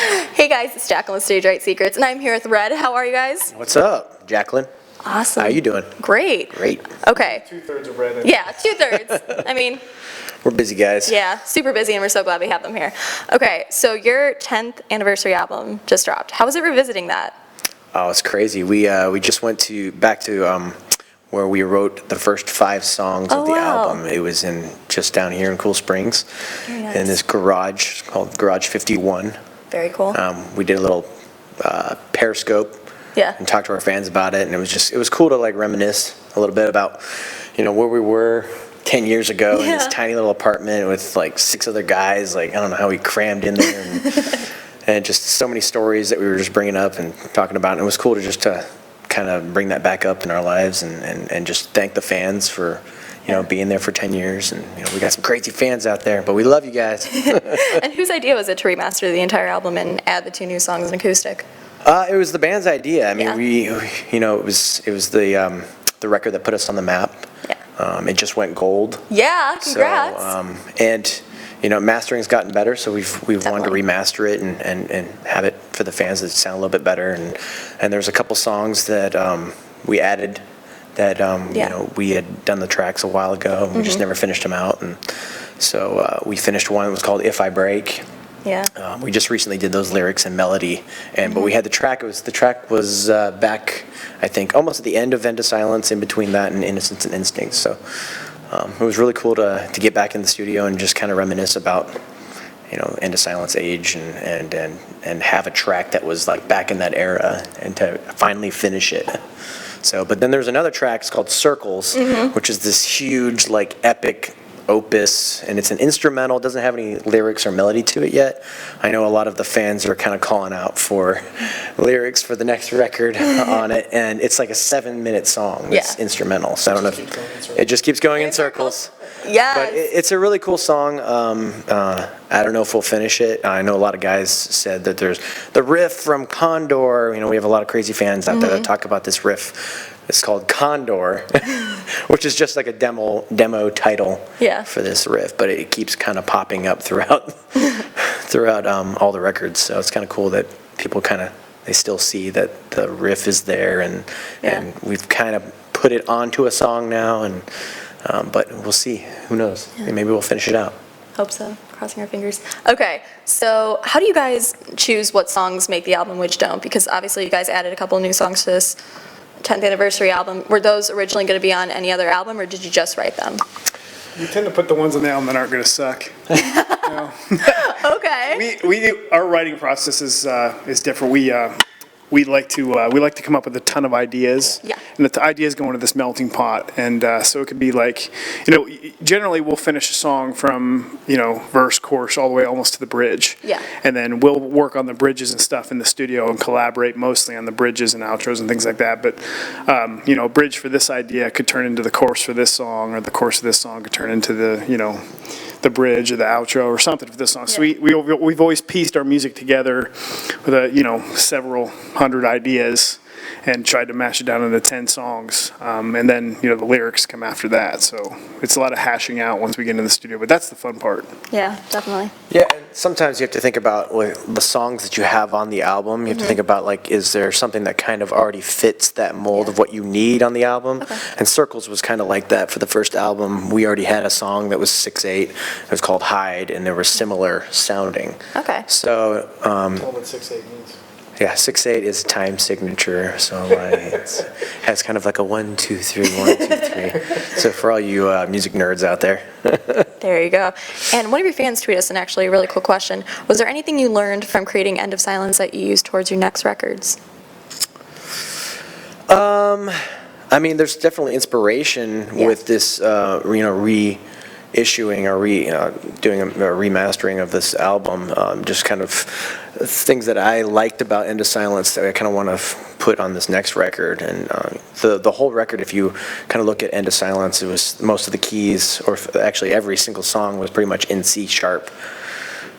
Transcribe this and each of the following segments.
Hey guys, it's Jacqueline with Stage Right Secrets, and I'm here with Red. How are you guys? What's up, Jacqueline? Awesome. How you doing? Great. Great. Okay. 2/3 of Red. Yeah, 2/3. I mean, We're busy guys. yeah, super busy, and we're so glad we have them here. Okay, so your 10th anniversary album just dropped. How was it revisiting that? Oh, it's crazy. We just went back to where we wrote the first 5 songs of the wow. album. It was just down here in Cool Springs, Very nice. in this garage called Garage 51. Very cool. We did a little Periscope. Yeah. And talked to our fans about it, and it was cool to like reminisce a little bit about, where we were 10 years ago in this Yeah. tiny little apartment with like 6 other guys. Like I don't know how we crammed in there, and just so many stories that we were just bringing up and talking about. And it was cool to kind of bring that back up in our lives and just thank the fans for being there for 10 years. And we got some crazy fans out there, but we love you guys. And whose idea was it to remaster the entire album and add the 2 new songs in acoustic? It was the band's idea. I mean, Yeah. it was the record that put us on the map. Yeah. It just went gold. Yeah, congrats. So, and mastering's gotten better, so we've wanted to Definitely. remaster it and have it for the fans that sound a little bit better. And there's a couple songs that we added that we had done the tracks a while ago, and we just never finished them out. And so we finished one that was called "If I Break." Yeah. We just recently did those lyrics and melody, but we had the track. The track was back, I think, almost at the end of "End of Silence," in between that and "Innocence and Instinct." So it was really cool to get back in the studio and just kind of reminisce about "End of Silence" age and have a track that was like back in that era and to finally finish it. So, but then there's another track. It's called "Circles," which is this huge like epic opus, and it's an instrumental. It doesn't have any lyrics or melody to it yet. I know a lot of the fans are kind of calling out for lyrics for the next record on it, and it's like a 7-minute song that's instrumental. So I don't know if it just keeps going in circles. Yes. But it's a really cool song. I don't know if we'll finish it. I know a lot of guys said that there's the riff from Condor. We have a lot of crazy fans out there that talk about this riff. It's called Condor, which is just like a demo title for this riff, but it keeps kind of popping up throughout all the records. So it's kind of cool that people they still see that the riff is there, and we've kind of put it onto a song now, and but we'll see. Who knows? Maybe we'll finish it out. Hope so. Crossing our fingers. Okay, so how do you guys choose what songs make the album, which don't? Because obviously you guys added a couple of new songs to this 10th anniversary album. Were those originally going to be on any other album, or did you just write them? We tend to put the ones on the album that aren't going to suck. Okay. Our writing process is different. We like to come up with a ton of ideas, and the ideas go into this melting pot, and so it could be like, generally we'll finish a song from verse, chorus, all the way almost to the bridge, and then we'll work on the bridges and stuff in the studio and collaborate mostly on the bridges and outros and things like that. But a bridge for this idea could turn into the chorus for this song, or the chorus of this song could turn into the bridge or the outro or something for this song. So we've always pieced our music together with several hundred ideas and tried to mash it down into 10 songs, and then the lyrics come after that. So it's a lot of hashing out once we get in the studio, but that's the fun part. Yeah, definitely. Yeah, and sometimes you have to think about the songs that you have on the album. You have to think about, like, is there something that kind of already fits that mold of what you need on the album? Okay. And Circles was kind of like that for the first album. We already had a song that was 6/8. It was called Hide, and there was similar sounding. Okay. So, Tell them what 6/8 means. yeah, 6/8 is time signature, so it has kind of like a 1, 2, 3, 1, 2, 3. So for all you music nerds out there. There you go. And one of your fans tweeted us an actually really cool question. Was there anything you learned from creating End of Silence that you used towards your next records? I mean, there's definitely inspiration with this, reissuing or doing a remastering of this album. Just kind of things that I liked about End of Silence that I kind of want to put on this next record. And the whole record, if you kind of look at End of Silence, it was most of the keys, or actually every single song was pretty much in C sharp.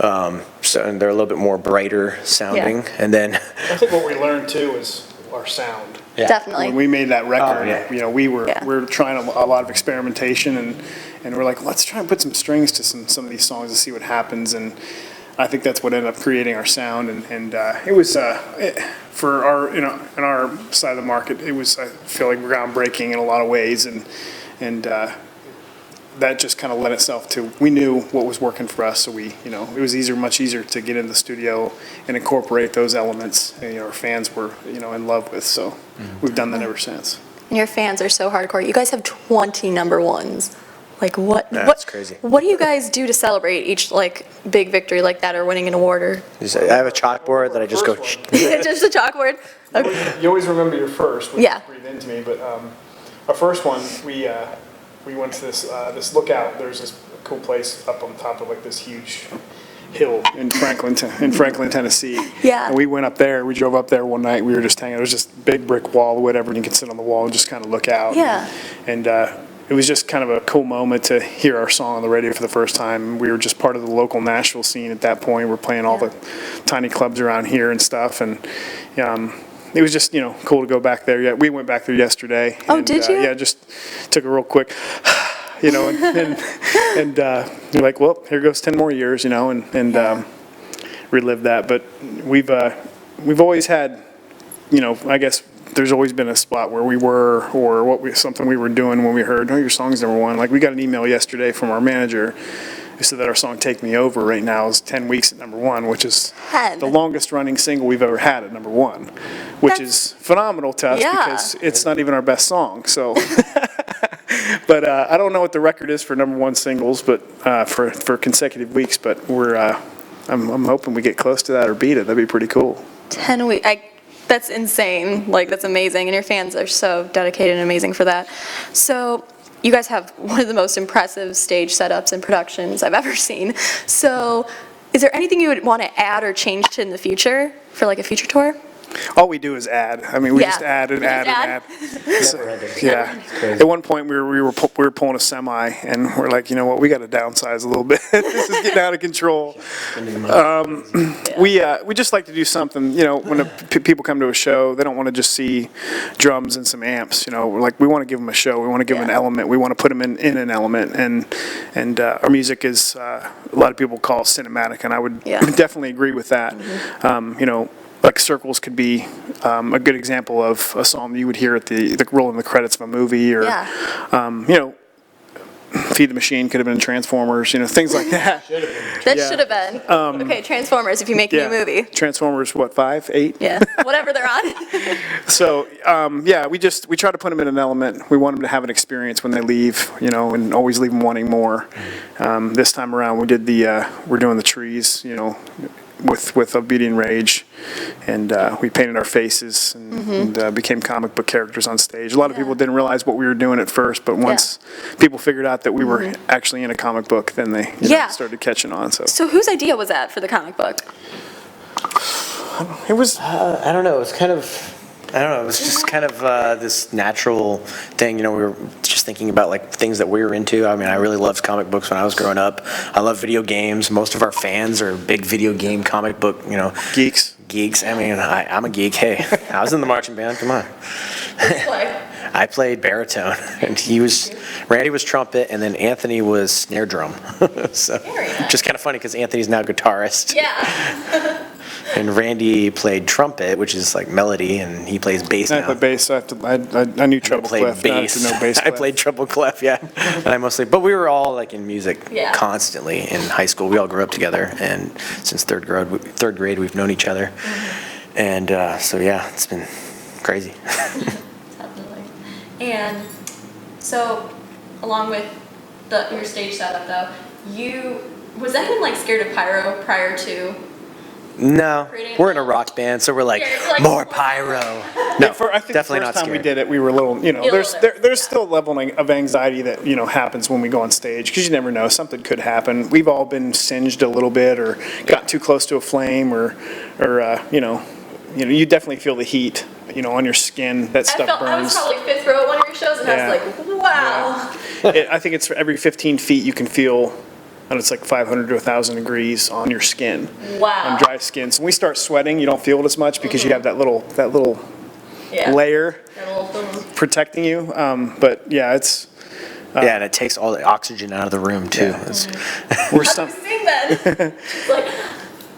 And they're a little bit more brighter sounding. And then I think what we learned too is our sound. Definitely. When we made that record, we were trying a lot of experimentation, and we're like, let's try and put some strings to some of these songs and see what happens. And I think that's what ended up creating our sound, and it was for our in our side of the market, it was, I feel like, groundbreaking in a lot of ways, and that just kind of lent itself to, we knew what was working for us, so we, it was much easier to get in the studio and incorporate those elements, our fans were, in love with, so we've done that ever since. And your fans are so hardcore. You guys have 20 number ones. Like what? That's crazy. What do you guys do to celebrate each like big victory like that or winning an award or? I have a chalkboard that I just go. Just a chalkboard. Okay. You always remember your first, which Yeah. breathed into me, but our first one, we went to this lookout. There's this cool place up on top of like this huge hill in Franklin, Tennessee. Yeah. And we went up there. We drove up there one night. We were just hanging. There was just a big brick wall or whatever, and you could sit on the wall and just kind of look out. Yeah. And it was just kind of a cool moment to hear our song on the radio for the first time. We were just part of the local Nashville scene at that point. We're playing all the tiny clubs around here and stuff, and it was just cool to go back there. Yeah, we went back there yesterday. Oh, and, did you? Yeah, just took a real quick. And you're like, well, here goes 10 more years, and relive that. But we've always had, I guess there's always been a spot where we were, or something we were doing when we heard, oh, your song's number one. Like we got an email yesterday from our manager who said that our song "Take Me Over" right now is 10 weeks at number one, which is 10. the longest running single we've ever had at number one, which is phenomenal to us Yeah. because it's not even our best song. So. But I don't know what the record is for number one singles, but for consecutive weeks. But I'm hoping we get close to that or beat it. That'd be pretty cool. 10 weeks. That's insane. Like, that's amazing. And your fans are so dedicated and amazing for that. So you guys have one of the most impressive stage setups and productions I've ever seen. So is there anything you would want to add or change to in the future for like a future tour? All we do is add. I mean, we just add and add and add. So, yeah. At one point, we were pulling a semi, and we're like, you know what? We got to downsize a little bit. This is getting out of control. We just like to do something. When people come to a show, they don't want to just see drums and some amps. Like we want to give them a show. We want to give them an element. We want to put them in an element. And our music is a lot of people call it cinematic, and I would definitely agree with that. Like Circles could be a good example of a song you would hear at the rolling the credits of a movie, or Feed the Machine could have been Transformers, things like that. That should have been. Okay, Transformers, if you make a new movie. Transformers, what, 5, 8? Yeah, whatever they're on. So, we try to put them in an element. We want them to have an experience when they leave, and always leave them wanting more. This time around, we're doing the trees, with Obedient Rage, and we painted our faces and became comic book characters on stage. A lot of people didn't realize what we were doing at first, but once people figured out that we were actually in a comic book, then they started catching on. So whose idea was that for the comic book? it was. I don't know. It was kind of. I don't know. It was just kind of this natural thing. We were just thinking about like things that we were into. I mean, I really loved comic books when I was growing up. I love video games. Most of our fans are big video game comic book, Geeks. I mean, I'm a geek. Hey, I was in the marching band. Come on. I played baritone, and Randy was trumpet, and then Anthony was snare drum. So, just kind of funny because Anthony's now guitarist. Yeah. And Randy played trumpet, which is like melody, and he plays bass now. I played bass. I knew treble clef. Bass. Now I have to know bass I played treble clef, yeah. And but we were all like in music constantly in high school. We all grew up together, and since third grade we've known each other. And it's been crazy. Definitely. And so, along with your stage setup, though, was anyone like scared of Pyro prior to? No, we're in a rock band, so we're like, more pyro. No, I think definitely the first not time scared. we did it, we were a little, there's still a level of anxiety that, happens when we go on stage, because you never know, something could happen. We've all been singed a little bit, or got too close to a flame, or you definitely feel the heat, on your skin. That stuff burns. I was probably fifth row at one of your shows, and I was like, wow. Yeah. I think it's for every 15 feet you can feel. And it's like 500 to 1,000 degrees on your skin. Wow. On dry skin. So when we start sweating, you don't feel it as much because you have that little layer protecting you. But yeah, it's. And it takes all the oxygen out of the room too. We're some. Seeing that. It's like,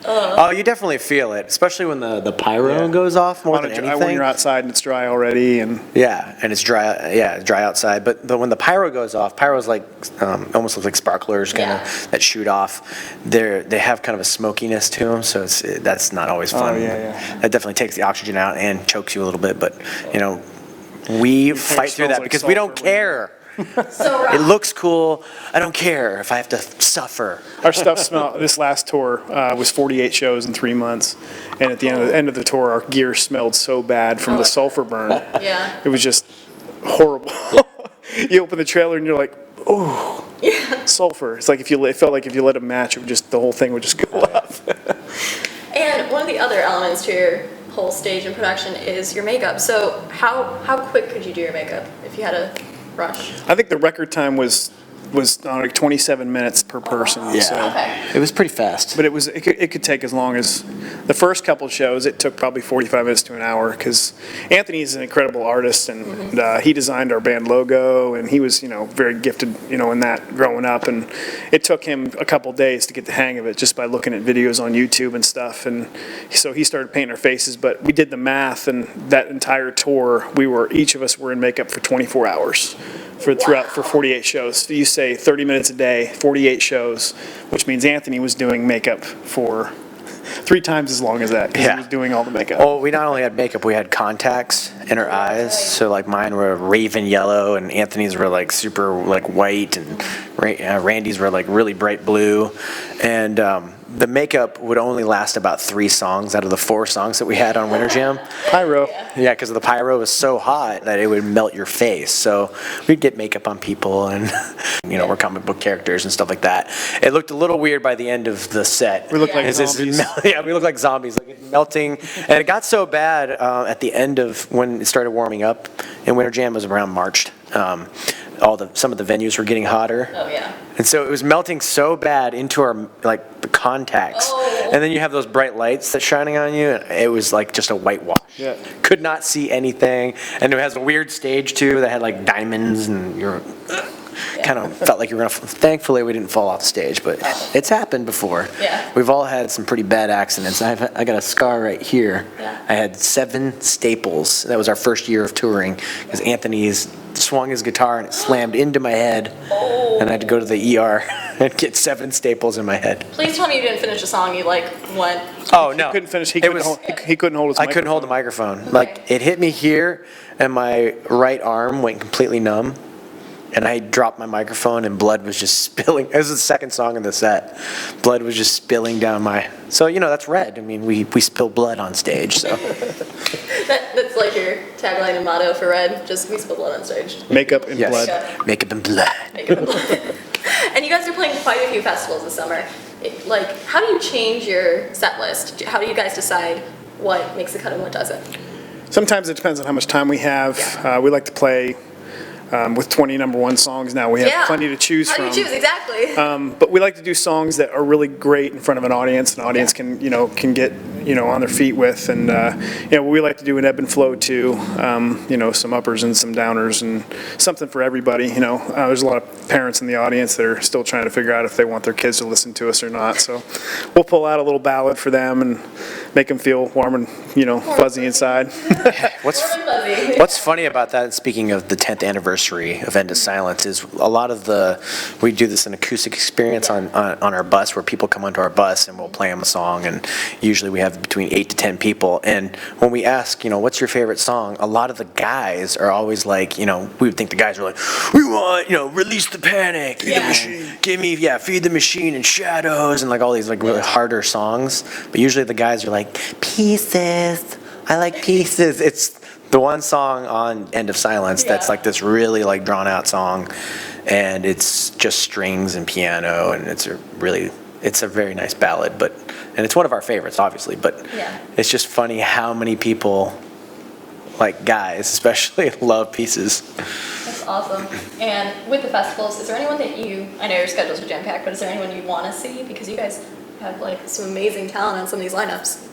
Oh, you definitely feel it, especially when the pyro goes off more than anything. When you're outside and it's dry already, and Yeah, and it's dry. Yeah, it's dry outside. But when the pyro goes off, pyro's like almost looks like sparklers, kind of that shoot off. They have kind of a smokiness to them, so that's not always fun. Oh, yeah. That definitely takes the oxygen out and chokes you a little bit. But we fight through that like because we don't sulfur care. So It looks cool. I don't care if I have to suffer. our stuff smelled. This last tour was 48 shows in 3 months, and at the end of the tour, our gear smelled so bad from the sulfur burn. Yeah. It was just horrible. You open the trailer and you're like, oh, sulfur. It's like it felt like if you lit a match, the whole thing would just go up. And one of the other elements to your whole stage and production is your makeup. So how quick could you do your makeup if you had a rush? I think the record time was like 27 minutes per person. Yeah. So. Okay. It was pretty fast. But it could take as long as the first couple of shows. It took probably 45 minutes to an hour because Anthony's an incredible artist, and he designed our band logo, and he was very gifted in that growing up, and it took him a couple days to get the hang of it just by looking at videos on YouTube and stuff, and so he started painting our faces. But we did the math, and that entire tour each of us were in makeup for 24 hours. For 48 shows. So you say 30 minutes a day, 48 shows, which means Anthony was doing makeup for 3 times as long as that because he was doing all the makeup. Well, we not only had makeup, we had contacts in our eyes. So like mine were raven yellow, and Anthony's were like super like white, and Randy's were like really bright blue, and the makeup would only last about 3 songs out of the 4 songs that we had on Winter Jam. Pyro. Yeah, because the pyro was so hot that it would melt your face. So we'd get makeup on people, and we're comic book characters and stuff like that. It looked a little weird by the end of the set. We looked like It's just zombies. yeah, we looked like zombies, like it's melting. And it got so bad at the end of when it started warming up. And Winter Jam was around March. Some of the venues were getting hotter. Oh yeah. And so it was melting so bad into our the contacts. Oh. And then you have those bright lights that's shining on you. It was like just a whitewash. Yeah. Could not see anything. And it has a weird stage too that had like diamonds, and you're kind of felt like you were gonna. Thankfully, we didn't fall off the stage, but it's happened before. Yeah. We've all had some pretty bad accidents. I got a scar right here. Yeah. I had 7 staples. That was our first year of touring because Anthony's swung his guitar and it slammed into my head, and I had to go to the ER and get 7 staples in my head. Please tell me you didn't finish a song. You went. Oh no! He couldn't finish. He It was- couldn't hold his I couldn't hold the microphone. Like it hit me here, and my right arm went completely numb. And I dropped my microphone, and blood was just spilling. It was the second song in the set. Blood was just spilling down my. So that's Red. I mean, we spill blood on stage. So That's like your tagline and motto for Red. Just we spill blood on stage. Makeup and yes, blood. makeup and blood. Makeup and blood. And you guys are playing quite a few festivals this summer. How do you change your set list? How do you guys decide what makes the cut and what doesn't? Sometimes it depends on how much time we have. We like to play with 20 number 1 songs now. We have plenty to choose How from. do you choose exactly? But we like to do songs that are really great in front of an audience. An audience can get on their feet with, and we like to do an ebb and flow too. Some uppers and some downers, and something for everybody. There's a lot of parents in the audience that are still trying to figure out if they want their kids to listen to us or not. So we'll pull out a little ballad for them and make them feel warm and fuzzy inside. What's funny about that, and speaking of the 10th anniversary of End of Silence, is a lot of we do this an acoustic experience on our bus where people come onto our bus and we'll play them a song, and usually we have between 8 to 10 people. And when we ask, what's your favorite song, a lot of the guys are always like, we would think the guys are like, we want, Release the Panic, Feed the Machine, give me, Feed the Machine and Shadows, and like all these like really harder songs. But usually the guys are like, Pieces, I like Pieces. It's the one song on End of Silence that's like this really like drawn out song, and it's just strings and piano, and it's a very nice ballad, and it's one of our favorites obviously, but it's just funny how many people, like guys especially, love Pieces. That's awesome. And with the festivals, is there anyone that I know your schedules are jam-packed, but is there anyone you want to see? Because you guys have like some amazing talent on some of these lineups.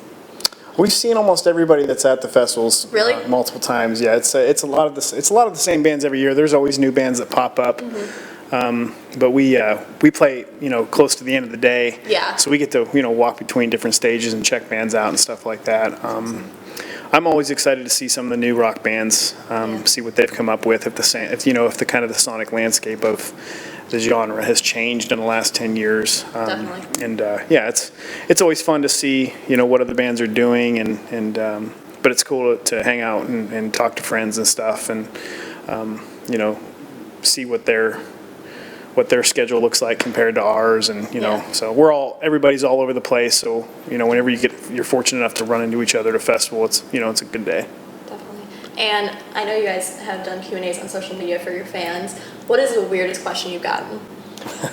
We've seen almost everybody that's at the festivals. Really? Multiple times. Yeah, it's a lot of the same bands every year. There's always new bands that pop up. But we play, close to the end of the day. Yeah. So we get to, walk between different stages and check bands out and stuff like that. I'm always excited to see some of the new rock bands, see what they've come up with, if the kind of the sonic landscape of the genre has changed in the last 10 years. Definitely. And it's always fun to see, what other bands are doing, but it's cool to hang out and talk to friends and stuff, and see what their schedule looks like compared to ours, and so everybody's all over the place. So whenever you're fortunate enough to run into each other at a festival, it's a good day. Definitely. And I know you guys have done Q&As on social media for your fans. What is the weirdest question you've gotten?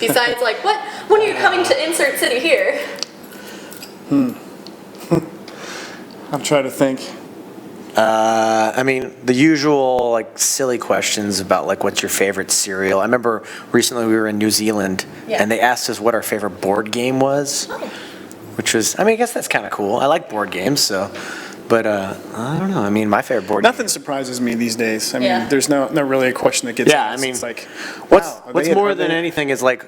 Besides, like, when are you coming to insert city here? I'm trying to think. I mean, the usual, like, silly questions about, like, what's your favorite cereal? I remember recently we were in New Zealand, and they asked us what our favorite board game was, which was, I guess that's kind of cool. I like board games, so, but I don't know. I mean, my favorite board Nothing surprises me these days. I mean, there's not really a question that gets asked. I mean, it's like, what's wow, more than anything is, like,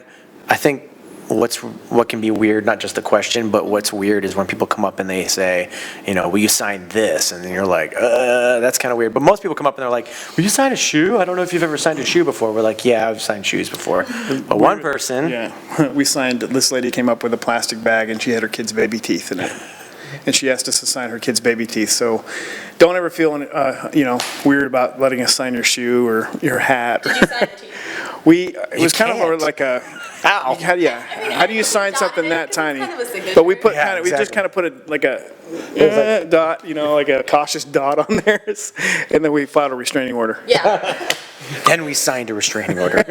I think what can be weird, not just the question, but what's weird is when people come up and they say, will you sign this? And then you're like, that's kind of weird. But most people come up and they're like, will you sign a shoe? I don't know if you've ever signed a shoe before. We're like, yeah, I've signed shoes before. But one person. Yeah, we signed, this lady came up with a plastic bag and she had her kid's baby teeth in it. And she asked us to sign her kid's baby teeth. So don't ever feel, weird about letting us sign your shoe or your hat. Did you sign the teeth? It was kind of like a, Ow. how do you sign something that tiny? Kind of a signature. But we put Yeah, we just kind of put it like a dot, like a cautious dot on theirs, and then we filed a restraining order. Yeah. Then we signed a restraining order.